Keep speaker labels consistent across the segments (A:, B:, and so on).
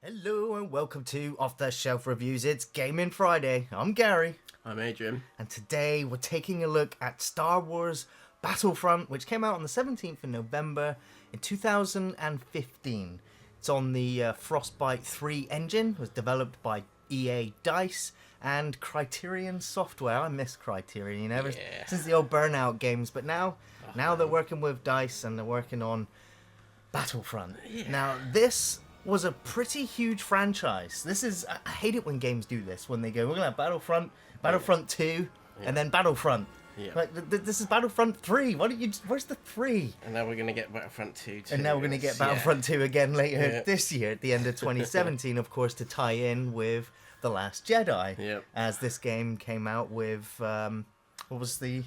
A: Hello and welcome to Off the Shelf Reviews. It's Gaming Friday. I'm Gary.
B: I'm Adrian.
A: And today we're taking a look at Star Wars Battlefront, which came out on the 17th of November in 2015. It's on the Frostbite 3 engine. It was developed by EA DICE and Criterion Software. I miss Criterion, ever since the old Burnout games. But now they're working with DICE and they're working on Battlefront.
B: Yeah.
A: Now, this was a pretty huge franchise. This is, I hate it when games do this, when they go, we're gonna have Battlefront 2, and then Battlefront.
B: Yeah.
A: Like, this is Battlefront 3. Where's the 3?
B: And now we're going to get Battlefront 2 too.
A: And now we're gonna get Battlefront 2 again later this year, at the end of 2017, of course, to tie in with The Last Jedi.
B: Yep.
A: As this game came out with, what was the...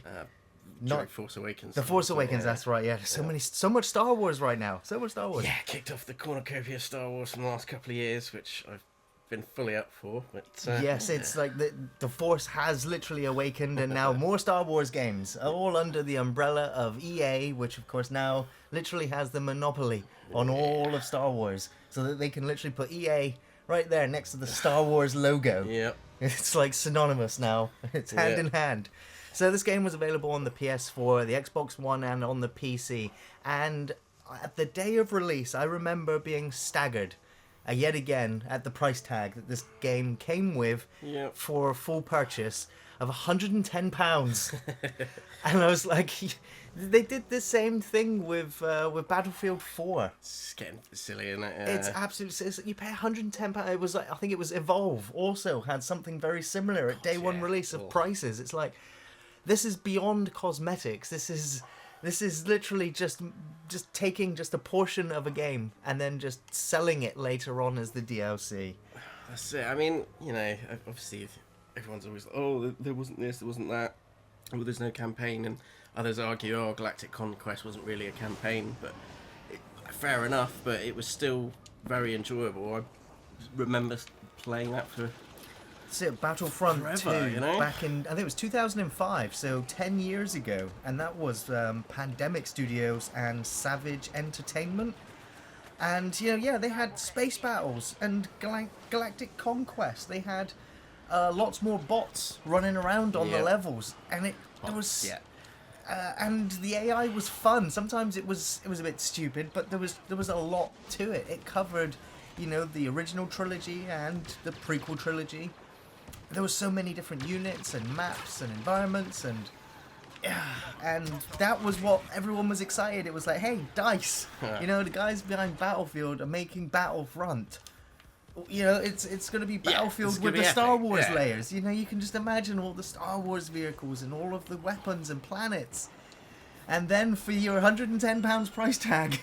B: Force Awakens.
A: The Force Awakens, that's right, yeah. So much Star Wars right now. So much Star Wars.
B: Yeah, kicked off the cornucopia of Star Wars from the last couple of years, which I've been fully up for. But
A: yes, it's like the Force has literally awakened, and now more Star Wars games, all under the umbrella of EA, which of course now literally has the monopoly on all of Star Wars, so that they can literally put EA right there next to the Star Wars logo.
B: Yep.
A: It's like synonymous now. It's hand in hand. So this game was available on the PS4, the Xbox One, and on the PC. And at the day of release, I remember being staggered yet again at the price tag that this game came with for a full purchase of £110. And I was like, they did the same thing with Battlefield 4.
B: It's getting silly, isn't it?
A: It's absolutely, you pay £110. It was like, I think it was Evolve also had something very similar at day one release of prices. It's like, this is beyond cosmetics. This is literally just taking just a portion of a game and then just selling it later on as the DLC.
B: That's it. I mean, obviously everyone's always like, oh, there wasn't this, there wasn't that. Well, there's no campaign, and others argue, oh, Galactic Conquest wasn't really a campaign, but fair enough. But it was still very enjoyable. I remember playing that for.
A: Battlefront
B: forever,
A: 2 back in, I think it was 2005, so 10 years ago, and that was Pandemic Studios and Savage Entertainment. And they had space battles and Galactic Conquest. They had lots more bots running around on the levels, and and the AI was fun. Sometimes it was a bit stupid, but there was a lot to it. It covered the original trilogy and the prequel trilogy. There were so many different units and maps and environments, and that was what everyone was excited. It was like, hey, DICE, the guys behind Battlefield are making Battlefront. It's going to be Battlefield with the Star Wars layers. You can just imagine all the Star Wars vehicles and all of the weapons and planets. And then for your £110 price tag,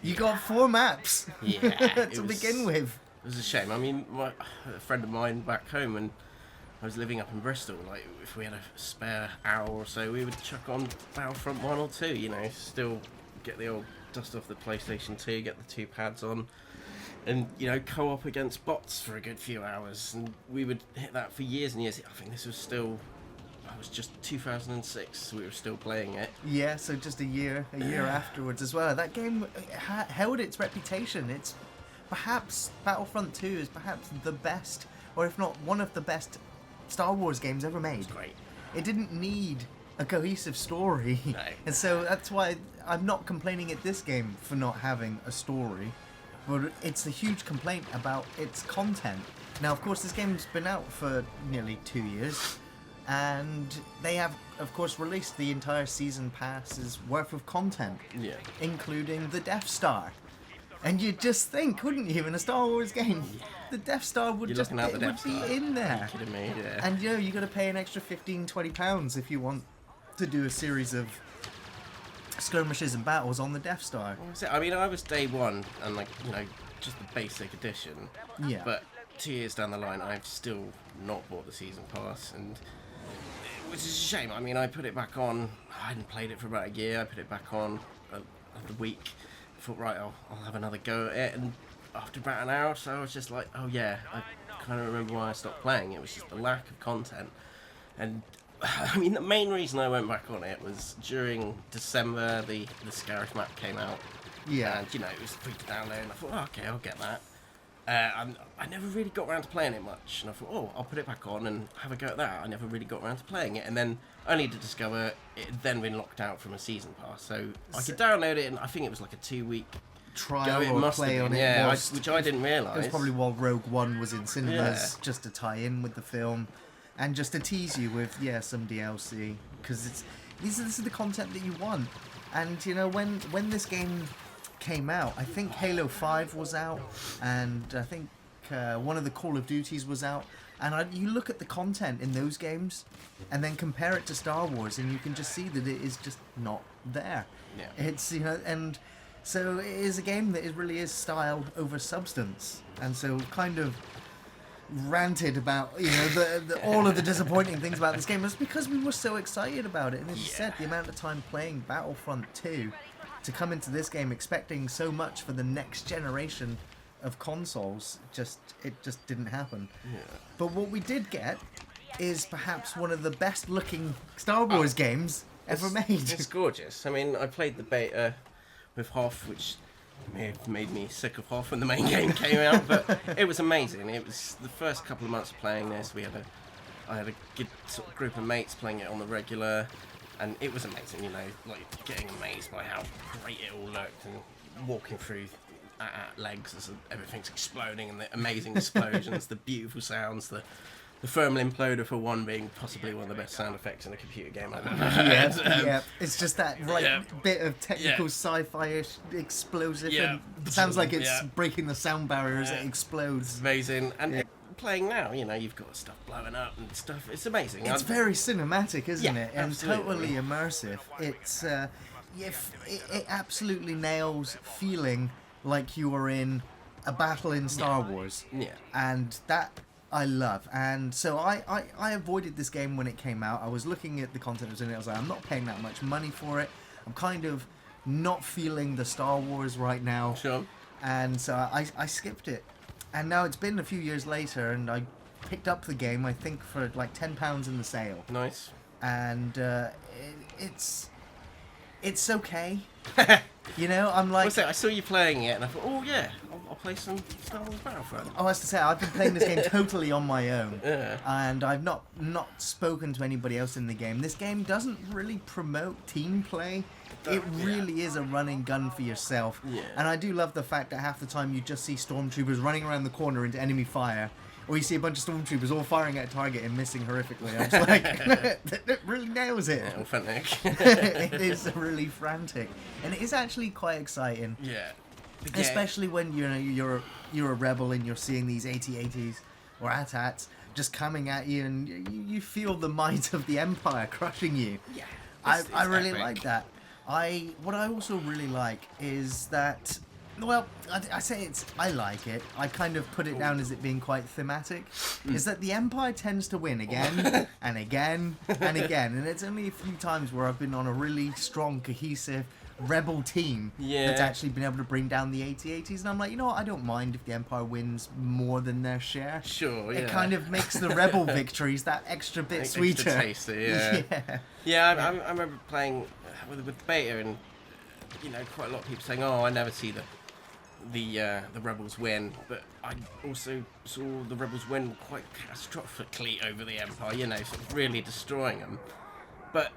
A: you got 4 maps to begin with.
B: It was a shame. I mean, a friend of mine back home, and I was living up in Bristol, like, if we had a spare hour or so, we would chuck on Battlefront 1 or 2, still get the old dust off the PlayStation 2, get the 2 pads on, and, co-op against bots for a good few hours, and we would hit that for years and years. I think this was just 2006, so we were still playing it.
A: Yeah, so just a year afterwards as well. That game held its reputation. It's perhaps, Battlefront 2 is perhaps the best, or if not one of the best Star Wars games ever made.
B: It's great.
A: It didn't need a cohesive story.
B: No.
A: And so that's why I'm not complaining at this game for not having a story, but it's a huge complaint about its content. Now, of course, this game's been out for nearly 2 years, and they have, of course, released the entire season pass's worth of content, including the Death Star. And you'd just think, wouldn't you, in a Star Wars game, the Death Star would be in there.
B: Are you kidding me? Yeah.
A: And you got to pay an extra £15-20 if you want to do a series of skirmishes and battles on the Death Star.
B: I mean, I was day one, and just the basic edition.
A: Yeah.
B: But 2 years down the line, I've still not bought the season pass, and which is a shame. I mean, I put it back on. I hadn't played it for about a year. I put it back on the week. Thought, right, I'll have another go at it, and after about an hour or so, I was just like, oh yeah, I kind of remember why I stopped playing. It was just the lack of content, and I mean, the main reason I went back on it was during December, the Scarif map came out, and it was free to download, and I thought, oh, okay, I'll get that. I never really got around to playing it much, and I thought, oh, I'll put it back on and have a go at that. I never really got around to playing it, and then only to discover it had then been locked out from a season pass. So I could download it, and I think it was like a 2-week
A: trial
B: it
A: or
B: must
A: play
B: have
A: on
B: been,
A: it.
B: yeah, which I didn't
A: It
B: realise.
A: was probably while Rogue One was in cinemas,
B: Yeah.
A: just to tie in with the film, and just to tease you with some DLC, because this is the content that you want. And you know, when this game came out, I think Halo 5 was out, and I think one of the Call of Duties was out. And you look at the content in those games, and then compare it to Star Wars, and you can just see that it is just not there.
B: Yeah.
A: It's and so it is a game that really is style over substance, and so kind of ranted about all of the disappointing things about this game. It's because we were so excited about it, and as you said, the amount of time playing Battlefront 2 to come into this game expecting so much for the next generation of consoles, it just didn't happen.
B: Yeah.
A: But what we did get is perhaps one of the best looking Star Wars games ever made.
B: It's gorgeous. I mean, I played the beta with Hoff, which may have made me sick of Hoff when the main game came out, but it was amazing. It was the first couple of months of playing this. I had a good sort of group of mates playing it on the regular, and it was amazing. Like getting amazed by how great it all looked, and walking through legs as everything's exploding, and the amazing explosions, the beautiful sounds, the thermal imploder for one being possibly one of the best sound effects in a computer game I've ever heard.
A: Yeah, it's just that bit of technical sci-fi-ish explosive, and it sounds like it's breaking the sound barriers. It explodes.
B: Amazing. And playing now, you've got stuff blowing up and stuff. It's amazing.
A: It's very cinematic, isn't it? And
B: absolutely.
A: totally immersive. It's it absolutely nails feeling like you are in a battle in Star Wars.
B: Yeah.
A: And that I love. And so I avoided this game when it came out. I was looking at the content that was in it. I was like, I'm not paying that much money for it. I'm kind of not feeling the Star Wars right now.
B: Sure.
A: And so I skipped it. And now it's been a few years later, and I picked up the game, I think, for like £10 in the sale.
B: Nice.
A: And it's okay. I'm like...
B: I saw you playing it, and I thought, oh yeah, I'll play some Star Wars Battlefront.
A: Oh, as to say, I've been playing this game totally on my own.
B: Yeah.
A: And I've not spoken to anybody else in the game. This game doesn't really promote team play. It really is a run and gun for yourself.
B: Yeah.
A: And I do love the fact that half the time you just see stormtroopers running around the corner into enemy fire, or you see a bunch of stormtroopers all firing at a target and missing horrifically. I'm just like, that really nails it.
B: Yeah, authentic.
A: It is really frantic, and it is actually quite exciting.
B: Yeah.
A: Especially when you're a rebel and you're seeing these AT-ATs or AT-ATs just coming at you, and you feel the might of the Empire crushing you.
B: Yeah.
A: I really
B: epic.
A: like that. What I also really like is that, well, I like it. I kind of put it down as it being quite thematic. Is that the Empire tends to win again and again and again, and it's only a few times where I've been on a really strong, cohesive rebel team that's actually been able to bring down the AT-ATs, and I'm like, what, I don't mind if the Empire wins more than their share.
B: Sure, yeah.
A: It kind of makes the rebel victories that extra bit sweeter.
B: Extra tasty, yeah. I remember playing with beta, and quite a lot of people saying, oh, I never see the rebels win, but I also saw the rebels win quite catastrophically over the Empire, sort of really destroying them. But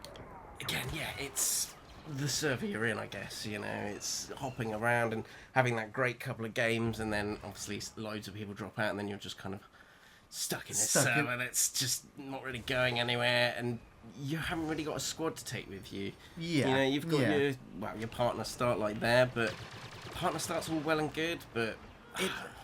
B: again, it's the server you're in, I guess. It's hopping around and having that great couple of games, and then obviously loads of people drop out, and then you're just kind of stuck in this server that's just not really going anywhere, and you haven't really got a squad to take with you.
A: Yeah.
B: You've got your partner start like there, but partner starts all well and good, but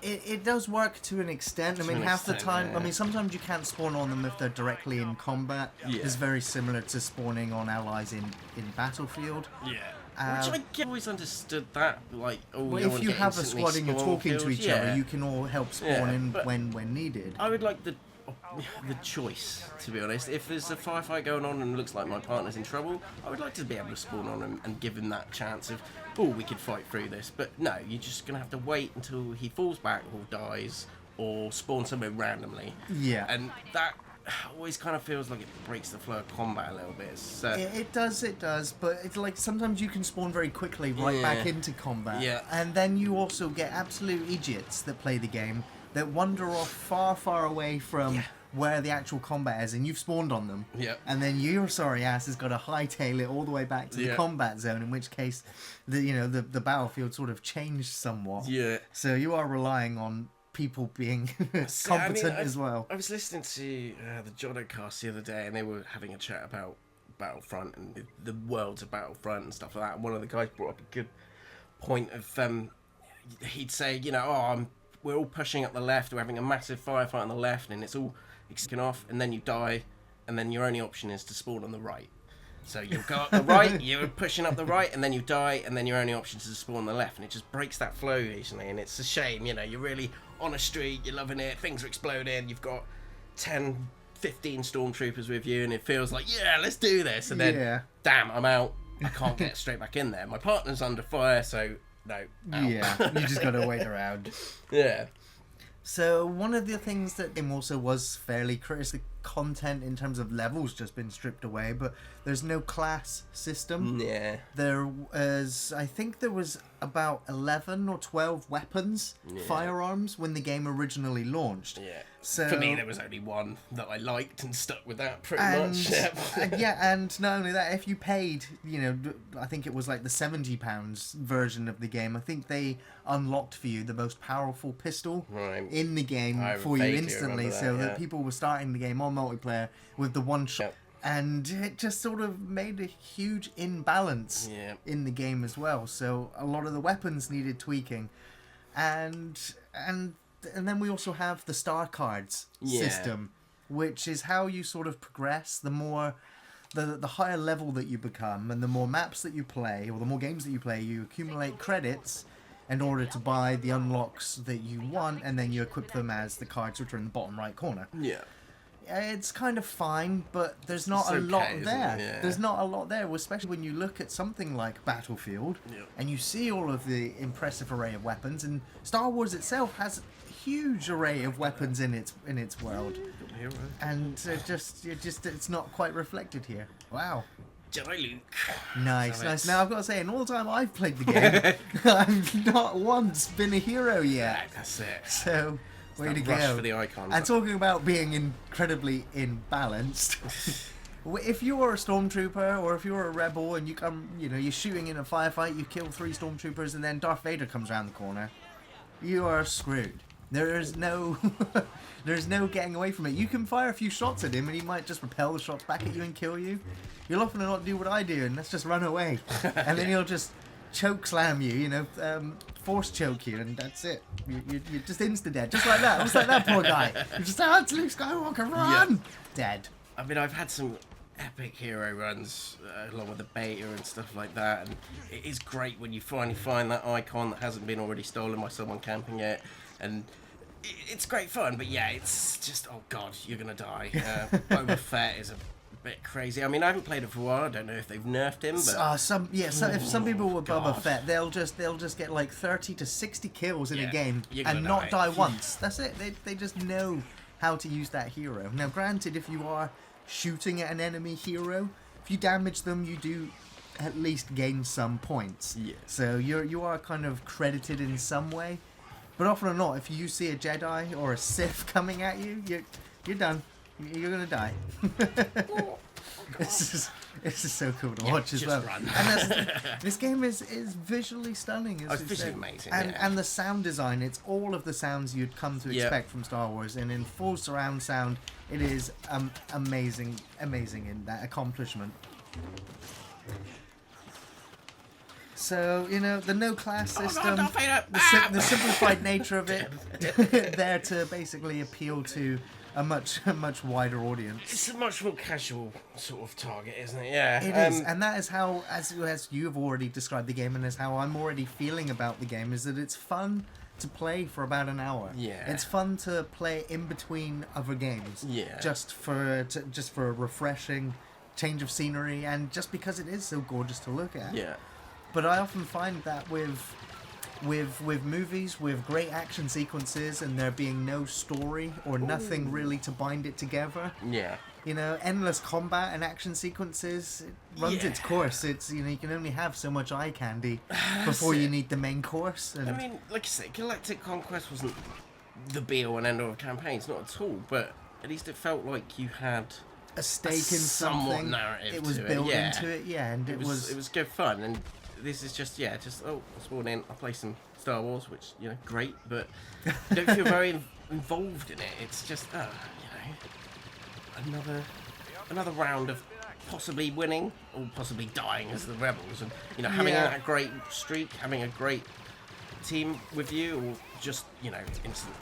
A: it does work to an extent. I mean, half the time, I mean, sometimes you can't spawn on them if they're directly in combat.
B: Yeah.
A: It's very similar to spawning on allies in Battlefield.
B: Yeah. Which I always understood that, like,
A: well, if you have a squad and you're talking to each other, you can all help spawn in when needed.
B: I would like the choice, to be honest. If there's a firefight going on and it looks like my partner's in trouble, I would like to be able to spawn on him and give him that chance of, we could fight through this. But no, you're just going to have to wait until he falls back or dies or spawn somewhere randomly.
A: Yeah.
B: And that always kind of feels like it breaks the flow of combat a little bit. It's,
A: It does, but it's like sometimes you can spawn very quickly right back into combat.
B: Yeah.
A: And then you also get absolute idiots that play the game that wander off far, far away from where the actual combat is, and you've spawned on them.
B: Yeah.
A: And then your sorry ass has got to hightail it all the way back to the combat zone, in which case the battlefield sort of changed somewhat.
B: Yeah.
A: So you are relying on people being competent as well.
B: I was listening to the Jonocast the other day, and they were having a chat about Battlefront and the worlds of Battlefront and stuff like that. And one of the guys brought up a good point of he'd say, we're all pushing up the left, we're having a massive firefight on the left, and it's all kicking off, and then you die, and then your only option is to spawn on the right. So you'll go up the right, you're pushing up the right, and then you die, and then your only option is to spawn on the left, and it just breaks that flow occasionally, and it's a shame, you're really on a street, you're loving it, things are exploding, you've got 10, 15 stormtroopers with you, and it feels like, yeah, let's do this, and then, damn, I'm out, I can't get straight back in there, my partner's under fire, so, no, out.
A: Yeah, you just gotta wait around.
B: Yeah.
A: So one of the things that game also was fairly critical, content in terms of levels just been stripped away, but there's no class system.
B: Yeah.
A: I think there was about 11 or 12 weapons, firearms, when the game originally launched.
B: Yeah.
A: So
B: for me, there was only one that I liked and stuck with that pretty much.
A: And not only that, if you paid, I think it was like the £70 version of the game, I think they unlocked for you the most powerful pistol in the game for you instantly, that people were starting the game on multiplayer with the one shot. And it just sort of made a huge imbalance in the game as well. So a lot of the weapons needed tweaking, and then we also have the star cards system, which is how you sort of progress. The more, the higher level that you become, and the more maps that you play, or the more games that you play, you accumulate credits in order to buy the unlocks that you want, and then you equip them as the cards which are in the bottom right corner.
B: Yeah.
A: It's kind of fine, but there's not a lot there. There's not a lot there, especially when you look at something like Battlefield, and you see all of the impressive array of weapons, and Star Wars itself has a huge array of weapons in its world, and it's not quite reflected here. Wow.
B: Jedi Luke.
A: Nice. Now I've got to say, in all the time I've played the game, I've not once been a hero yet.
B: That's it.
A: So. Way to
B: rush
A: go.
B: For the icons.
A: And talking about being incredibly imbalanced, if you're a stormtrooper or if you're a rebel and you come, you're shooting in a firefight, you kill 3 stormtroopers, and then Darth Vader comes around the corner, you are screwed. There's no getting away from it. You can fire a few shots at him and he might just repel the shots back at you and kill you. You'll often not do what I do, and let's just run away. And then he'll just choke slam you, force choke you, and that's it. You're just insta-dead, just like that. It was like that poor guy. You just say, it's Luke Skywalker, run! Yeah. Dead.
B: I mean, I've had some epic hero runs along with the beta and stuff like that, and it is great when you finally find that icon that hasn't been already stolen by someone camping it, and it's great fun, but it's just, oh god, you're gonna die. Boba Fett is a bit crazy. I mean, I haven't played it for a while. I don't know if they've nerfed him, but
A: if some people were Boba Fett, they'll just get like 30 to 60 kills in a game and not die once. That's it. They just know how to use that hero. Now, granted, if you are shooting at an enemy hero, if you damage them, you do at least gain some points.
B: Yeah.
A: So you are kind of credited in some way. But often or not, if you see a Jedi or a Sith coming at you, you're done. You're gonna die. This is so cool to watch as well.
B: Run.
A: And this game is visually stunning.
B: It's visually amazing.
A: And the sound design, it's all of the sounds you'd come to expect from Star Wars, and in full surround sound, it is amazing in that accomplishment. So, the no class system, the simplified nature of it, there to basically appeal to a much wider audience.
B: It's a much more casual sort of target, isn't it? Yeah.
A: It is, and that is how, as you have already described the game, and as how I'm already feeling about the game, is that it's fun to play for about an hour.
B: Yeah.
A: It's fun to play in between other games.
B: Yeah.
A: Just for a refreshing change of scenery, and just because it is so gorgeous to look at.
B: Yeah.
A: But I often find that with with movies with great action sequences and there being no story or nothing really to bind it together.
B: Yeah.
A: You know, endless combat and action sequences, it runs its course. It's, you know, you can only have so much eye candy before you need the main course. And
B: I mean, like I say, Galactic Conquest wasn't the be-all and end-all of campaigns, not at all, but at least it felt like you had
A: a stake in
B: somewhat
A: something.
B: narrative
A: It was
B: to
A: built
B: it. Yeah.
A: into it, yeah, and it
B: was good fun, and this is just I spawned in, I play some Star Wars, which, you know, great, but I don't feel very involved in it. It's just, you know, another round of possibly winning or possibly dying as the rebels, and, you know, having that great streak, having a great team with you, or just, you know,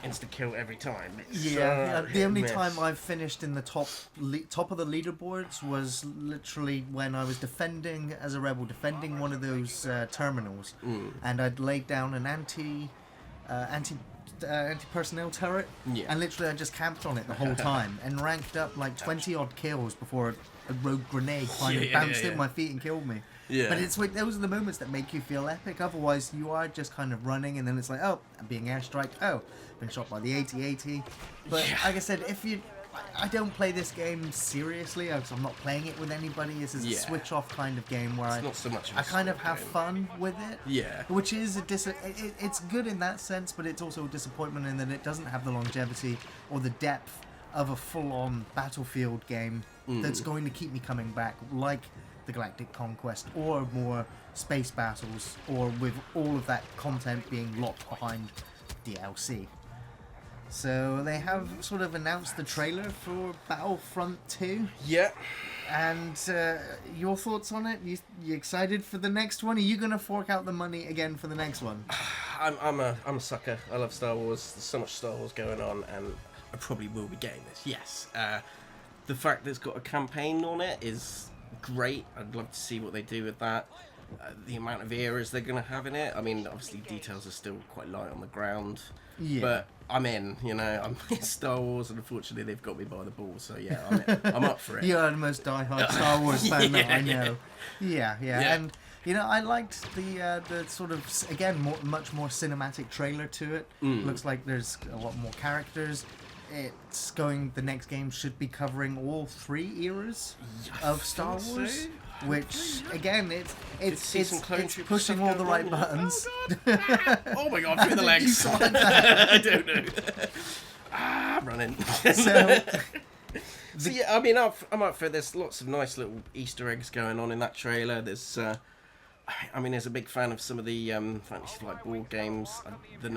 B: instant kill every time.
A: The only time I've finished in the top of the leaderboards was literally when I was defending as a rebel, defending one of those terminals, and I'd laid down an anti-personnel turret, and literally I just camped on it the whole time and ranked up like 20 odd kills before a rogue grenade finally bounced at my feet and killed me.
B: Yeah.
A: But it's like those are the moments that make you feel epic. Otherwise, you are just kind of running, and then it's like, oh, I'm being airstriked. Oh, been shot by the AT-AT. But like I said, I don't play this game seriously because I'm not playing it with anybody. This is a switch-off kind of game where
B: it's not so much of
A: I kind of have fun with it.
B: Yeah.
A: Which is it's good in that sense, but it's also a disappointment in that it doesn't have the longevity or the depth of a full-on Battlefield game that's going to keep me coming back, like the Galactic Conquest, or more space battles, or with all of that content being locked behind DLC. So they have sort of announced the trailer for Battlefront 2.
B: Yeah.
A: And your thoughts on it? You excited for the next one? Are you going to fork out the money again for the next one?
B: I'm a sucker. I love Star Wars. There's so much Star Wars going on, and I probably will be getting this. Yes. The fact that it's got a campaign on it is great. I'd love to see what they do with that. The amount of eras they're going to have in it. I mean, obviously details are still quite light on the ground. Yeah. But I'm in, you know. I'm in Star Wars, and unfortunately they've got me by the balls. So yeah, I'm up for it.
A: You're the most diehard Star Wars fan that I know. Yeah. And you know, I liked the sort of, again, much more cinematic trailer to it. Looks like there's a lot more characters. The next game should be covering all 3 eras of Star Wars, which again, it's pushing all the right buttons.
B: Oh my god, through the legs! I don't know. Running. So yeah, I mean, I'm up for it. There's lots of nice little Easter eggs going on in that trailer. There's there's a big fan of some of the Fantasy Flight board games. The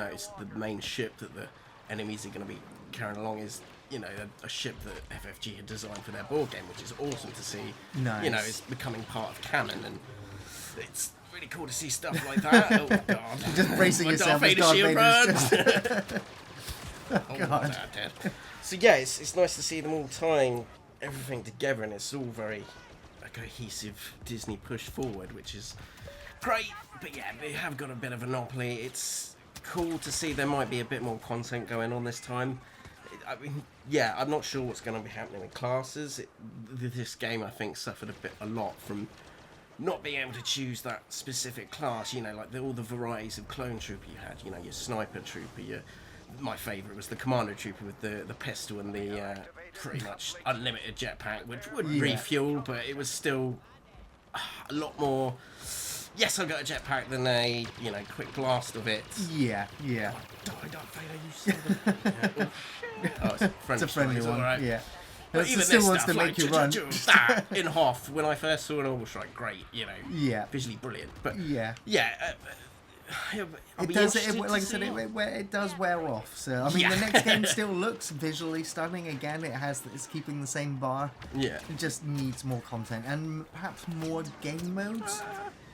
B: main ship that the enemies are going to be carrying along is, you know, a ship that FFG had designed for their board game, which is awesome to see.
A: Nice.
B: You know, it's becoming part of canon, and it's really cool to see stuff like that. Oh god!
A: You're just bracing yourself as Darth Vader's
B: Oh god! So yeah, it's nice to see them all tying everything together, and it's all very a cohesive Disney push forward, which is great. But yeah, they have got a bit of a monopoly. It's cool to see there might be a bit more content going on this time. I mean, yeah, I'm not sure what's going to be happening with classes. This game, I think, suffered a lot from not being able to choose that specific class. You know, like all the varieties of clone trooper you had. You know, your sniper trooper. My favourite was the commando trooper with the pistol and the pretty much unlimited jetpack, which would refuel, but it was still a lot more. Yes, I've got a jetpack than a, you know, quick blast of it.
A: Yeah.
B: Oh, die, Darth Vader, you son of a... Oh, it's a friendly
A: one,
B: right.
A: Yeah.
B: But even
A: still
B: this
A: wants
B: stuff,
A: to make you run.
B: That in half, when I first saw an orbital strike, great, you know.
A: Yeah.
B: Visually brilliant. But,
A: yeah.
B: It
A: does, like I said, it does wear off. So, I mean, the next game still looks visually stunning. Again, it's keeping the same bar.
B: Yeah.
A: It just needs more content and perhaps more game modes.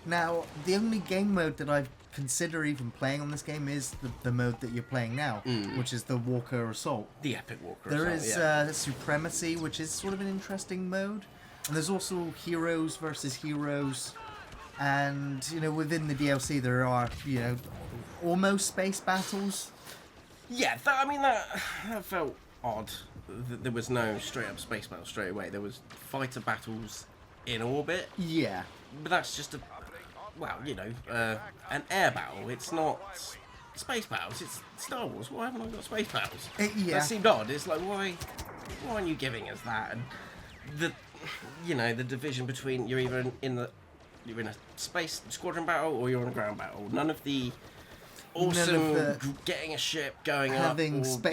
A: Now, the only game mode that I've considered even playing on this game is the mode that you're playing now, which is the Walker Assault.
B: The Epic Walker
A: There
B: Assault,
A: is Supremacy, which is sort of an interesting mode. And there's also Heroes versus Heroes. And, you know, within the DLC there are, you know, almost space battles.
B: Yeah, that felt odd. There was no straight-up space battle straight away. There was fighter battles in orbit.
A: Yeah.
B: But that's just well, an air battle. It's not space battles. It's Star Wars. Why haven't I got space battles?
A: Yeah.
B: That seemed odd. It's like, why aren't you giving us that? And the division between you're either you're in a space squadron battle or you're in a ground battle. None of the awesome getting a ship going
A: having
B: up.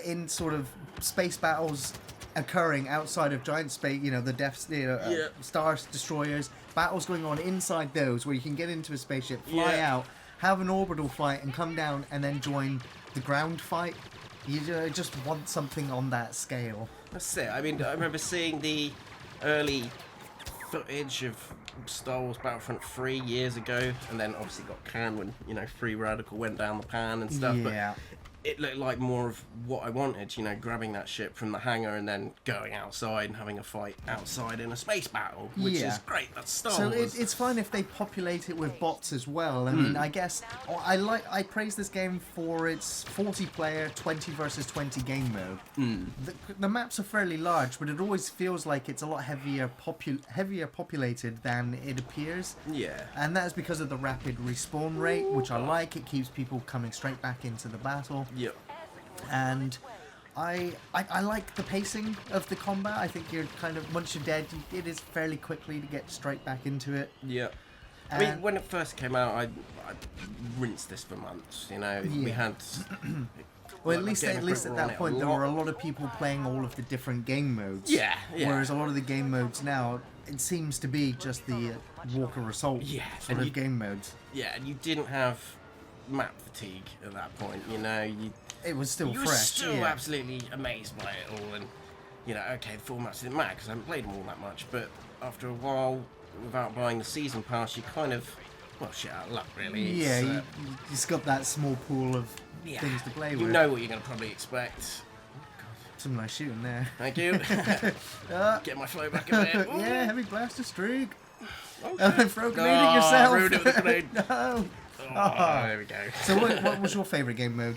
A: In sort of space battles occurring outside of giant space, the Death Star Destroyers, battles going on inside those where you can get into a spaceship, fly out, have an orbital flight and come down and then join the ground fight. You just want something on that scale.
B: That's it. I mean, I remember seeing the early footage of Star Wars Battlefront 3 years ago, and then obviously got canned when Free Radical went down the pan and stuff.
A: Yeah.
B: But it looked like more of what I wanted, grabbing that ship from the hangar and then going outside and having a fight outside in a space battle, which is great. That's Star Wars.
A: So it's fine if they populate it with bots as well. I mean, I guess I praise this game for its 40-player 20 versus 20 game mode. The maps are fairly large, but it always feels like it's a lot heavier populated than it appears.
B: Yeah.
A: And that is because of the rapid respawn rate, which I like. It keeps people coming straight back into the battle.
B: Yep.
A: And I like the pacing of the combat. I think you're kind of, once you're dead, it is fairly quickly to get straight back into it.
B: Yeah. I mean, when it first came out, I rinsed this for months. We had.
A: Well, at least at that point, there were a lot of people playing all of the different game modes.
B: Yeah.
A: Whereas a lot of the game modes now, it seems to be just the Walker Assault sort of game modes.
B: Yeah, and you didn't have map fatigue at that point.
A: It was still
B: you
A: fresh.
B: were still absolutely amazed by it all, and okay, the full maps didn't matter because I haven't played them all that much. But after a while, without buying the season pass, you kind of shit out of luck, really.
A: Yeah, you just got that small pool of things to play with.
B: You know what you're going to probably expect.
A: Some nice shooting there.
B: Thank you. Get my flow back a bit.
A: Yeah, heavy blaster streak.
B: Okay.
A: Throw a grenade at yourself.
B: I ruined it with a grenade.
A: No.
B: There we go.
A: So what was your favourite game mode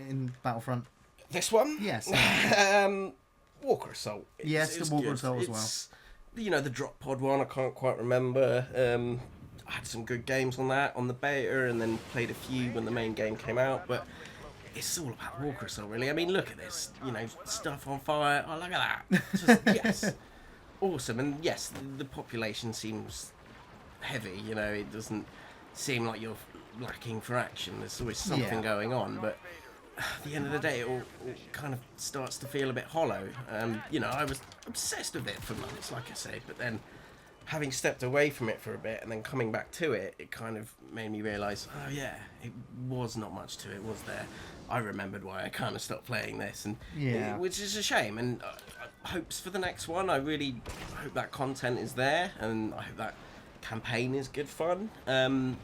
A: in Battlefront?
B: This one?
A: Yes.
B: Walker Assault.
A: The Walker Assault as well.
B: The drop pod one, I can't quite remember. I had some good games on that, on the beta, and then played a few when the main game came out, but it's all about Walker Assault, really. I mean, look at this. Stuff on fire. Oh, look at that. Just, yes. Awesome. And yes, the population seems heavy, it doesn't seem like you're lacking for action. There's always something going on, but at the end of the day, it all kind of starts to feel a bit hollow. I was obsessed with it for months, like I say, but then having stepped away from it for a bit and then coming back to it, it kind of made me realise, oh yeah, it was not much to it, was there? I remembered why I kind of stopped playing this, and which is a shame. And hopes for the next one. I really hope that content is there, and I hope that campaign is good fun. And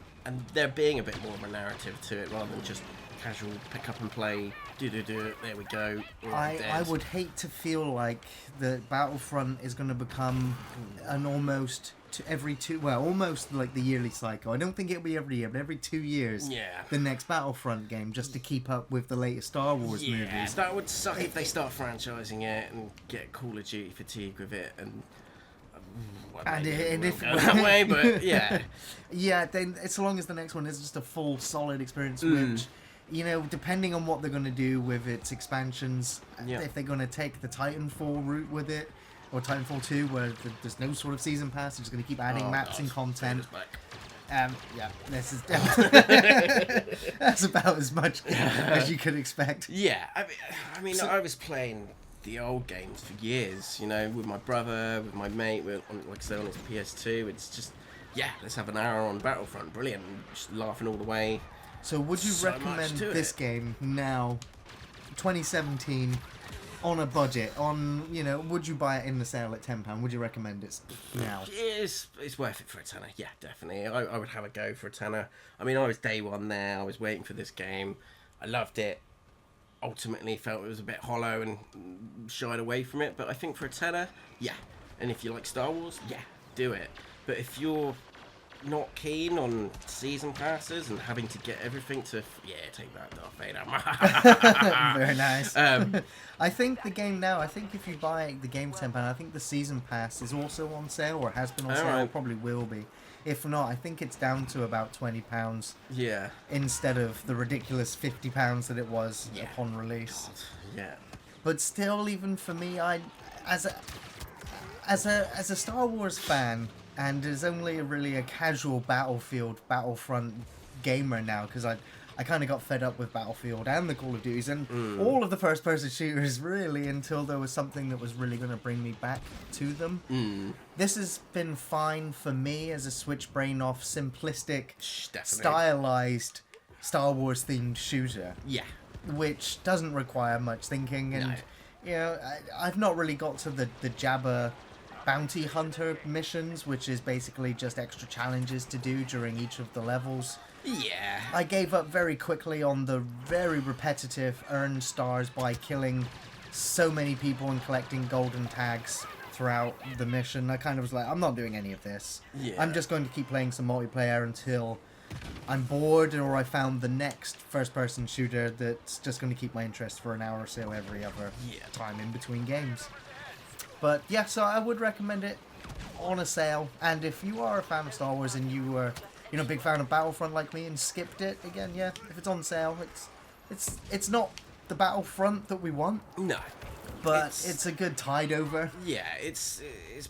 B: there being a bit more of a narrative to it rather than just casual pick up and play, there we go.
A: I would hate to feel like the Battlefront is going to become an almost like the yearly cycle. I don't think it'll be every year, but every 2 years, the next Battlefront game, just to keep up with the latest Star Wars movies.
B: That would suck if they start franchising it and get Call of Duty fatigue with it, and if go that way, but
A: then as long as the next one is just a full solid experience, which depending on what they're going to do with its expansions, if they're going to take the Titanfall route with it, or Titanfall 2, where there's no sort of season pass, they're just going to keep adding maps and content. This is that's about as much as you could expect.
B: Yeah, I mean, I was playing the old games for years, with my brother, with my mate, like I said, on his PS2. It's just, let's have an hour on Battlefront. Brilliant. Just laughing all the way.
A: So would you recommend this game now, 2017, on a budget? Would you buy it in the sale at £10? Would you recommend it now?
B: It's worth it for a tenner. Yeah, definitely. I would have a go for a tenner. I mean, I was day one there. I was waiting for this game. I loved it. Ultimately felt it was a bit hollow and shied away from it. But I think for a tenner, And if you like Star Wars, do it. But if you're not keen on season passes and having to get everything to take that Darth Vader.
A: Very nice. I think the game now, if you buy the game £10, I think the season pass is also on sale, or has been on sale, probably will be. If not, I think it's down to about £20
B: Yeah.
A: instead of the ridiculous £50 that it was upon release.
B: God, yeah.
A: But still, even for me, as a Star Wars fan, and as only really a casual Battlefront gamer now, because I kind of got fed up with Battlefield and the Call of Duties and all of the first-person shooters, really, until there was something that was really going to bring me back to them. This has been fine for me as a switch brain off, simplistic, stylized Star Wars-themed shooter.
B: Yeah.
A: Which doesn't require much thinking, and I've not really got to the Jabba bounty hunter missions, which is basically just extra challenges to do during each of the levels.
B: Yeah.
A: I gave up very quickly on the very repetitive earn stars by killing so many people and collecting golden tags throughout the mission. I kind of was like, I'm not doing any of this.
B: Yeah.
A: I'm just going to keep playing some multiplayer until I'm bored or I found the next first-person shooter that's just going to keep my interest for an hour or so every other time in between games. But yeah, so I would recommend it on a sale. And if you are a fan of Star Wars and you were, a big fan of Battlefront like me and skipped it, again, if it's on sale, it's not the Battlefront that we want.
B: No.
A: But it's a good tide over.
B: Yeah, it's it's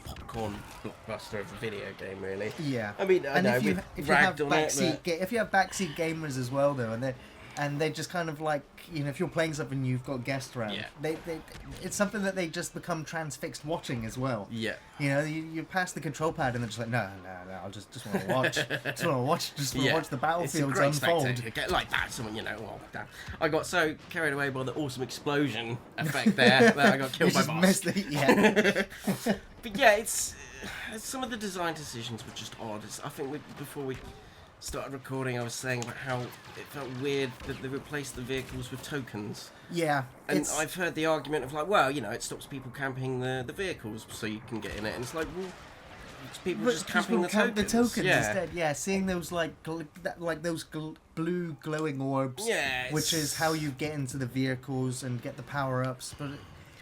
B: popcorn blockbuster of a video game, really.
A: Yeah.
B: I mean,
A: if you have backseat gamers as well, though, and they just kind of like, if you're playing something, you've got guests around.
B: Yeah.
A: It's something that they just become transfixed watching as well.
B: Yeah.
A: You pass the control pad and they're just like, no, I just want to watch. Just want to watch the battlefields unfold.
B: Like that, someone, I got so carried away by the awesome explosion effect there that I got killed by boss.
A: Missed it,
B: But yeah, it's some of the design decisions were just odd. I think before we started recording, I was saying about how it felt weird that they replaced the vehicles with tokens.
A: Yeah.
B: And I've heard the argument of like, well, it stops people camping the vehicles so you can get in it. And it's like, well, it's people just camping the tokens.
A: Instead. Yeah, seeing those those blue glowing orbs.
B: Yeah.
A: Which is how you get into the vehicles and get the power-ups. But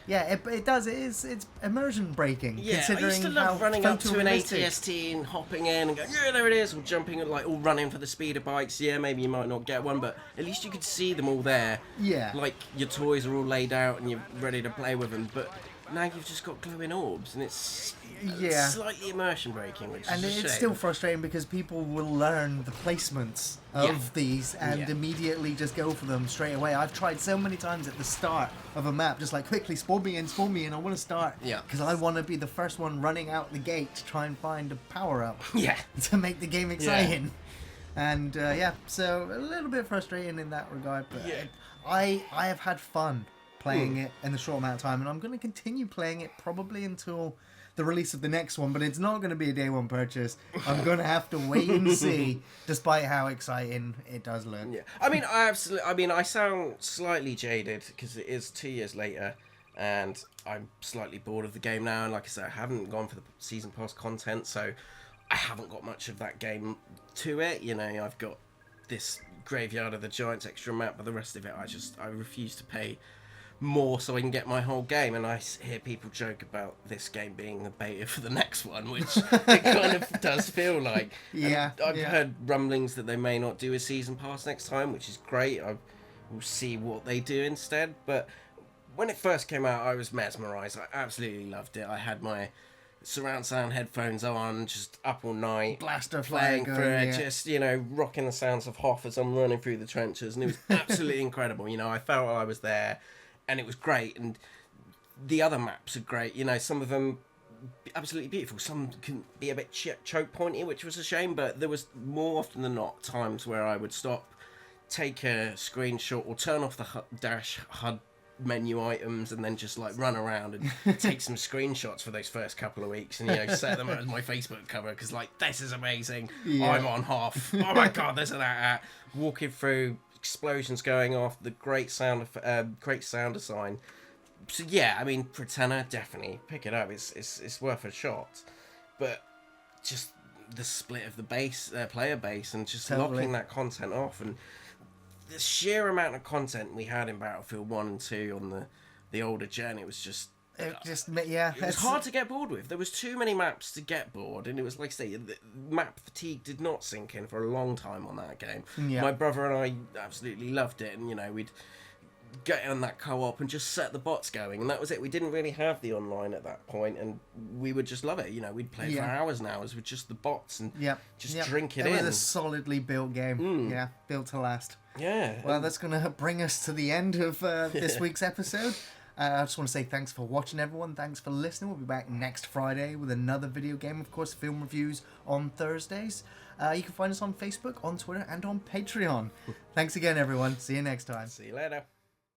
A: it's immersion breaking.
B: Yeah,
A: considering
B: I used to love
A: how
B: running up to an
A: photorealistic.
B: ATST and hopping in and going, yeah, there it is, or jumping, all running for the speeder bikes. Yeah, maybe you might not get one, but at least you could see them all there.
A: Yeah.
B: Like, your toys are all laid out and you're ready to play with them, but now you've just got glowing orbs, and it's slightly immersion breaking, which is a shame.
A: It's still frustrating because people will learn the placements of these and immediately just go for them straight away. I've tried so many times at the start of a map, just like, quickly spawn me in, I want to start.
B: Yeah.
A: Because I want to be the first one running out the gate to try and find a power-up.
B: Yeah.
A: To make the game exciting. Yeah. And, so a little bit frustrating in that regard, but I have had fun playing it in the short amount of time, and I'm going to continue playing it probably until the release of the next one, but it's not going to be a day one purchase. I'm going to have to wait and see, despite how exciting it does look.
B: Yeah, I sound slightly jaded because it is 2 years later, and I'm slightly bored of the game now. And like I said, I haven't gone for the season pass content, so I haven't got much of that game to it. I've got this Graveyard of the Giants extra map, but the rest of it, I refuse to pay more so I can get my whole game. And I hear people joke about this game being the beta for the next one, which it kind of does feel like.
A: Yeah.
B: And I've heard rumblings that they may not do a season pass next time, which is great. I will see what they do instead. But when it first came out, I was mesmerised. I absolutely loved it. I had my surround sound headphones on, just up all night,
A: blaster
B: playing
A: going,
B: through it, just rocking the sounds of Hoth as I'm running through the trenches, and it was absolutely incredible. I felt I was there, and it was great. And the other maps are great. Some of them absolutely beautiful. Some can be a bit choke pointy, which was a shame. But there was more often than not times where I would stop, take a screenshot, or turn off the dash HUD menu items and then just run around and take some screenshots for those first couple of weeks and set them as my Facebook cover because this is amazing. I'm on Hoth. Oh my god, there's an walking through, explosions going off, the great sound design. So for tenner, definitely pick it up. It's worth a shot. But just the split of the player base and just locking that content off, and the sheer amount of content we had in Battlefield 1 and 2 on the older gen, it was just
A: It just, yeah.
B: It was hard to get bored with. There was too many maps to get bored, and it was, like I say, the map fatigue did not sink in for a long time on that game.
A: Yeah.
B: My brother and I absolutely loved it, and, you know, we'd get on that co-op and just set the bots going, and that was it. We didn't really have the online at that point, and we would just love it. You know, we'd play for hours and hours with just the bots and just drink it in.
A: It was a solidly built game. Yeah, built to last.
B: Yeah.
A: Well, that's going to bring us to the end of this week's episode. I just want to say thanks for watching, everyone. Thanks for listening. We'll be back next Friday with another video game. Of course, film reviews on Thursdays. You can find us on Facebook, on Twitter, and on Patreon. Thanks again, everyone. See you next time.
B: See you later.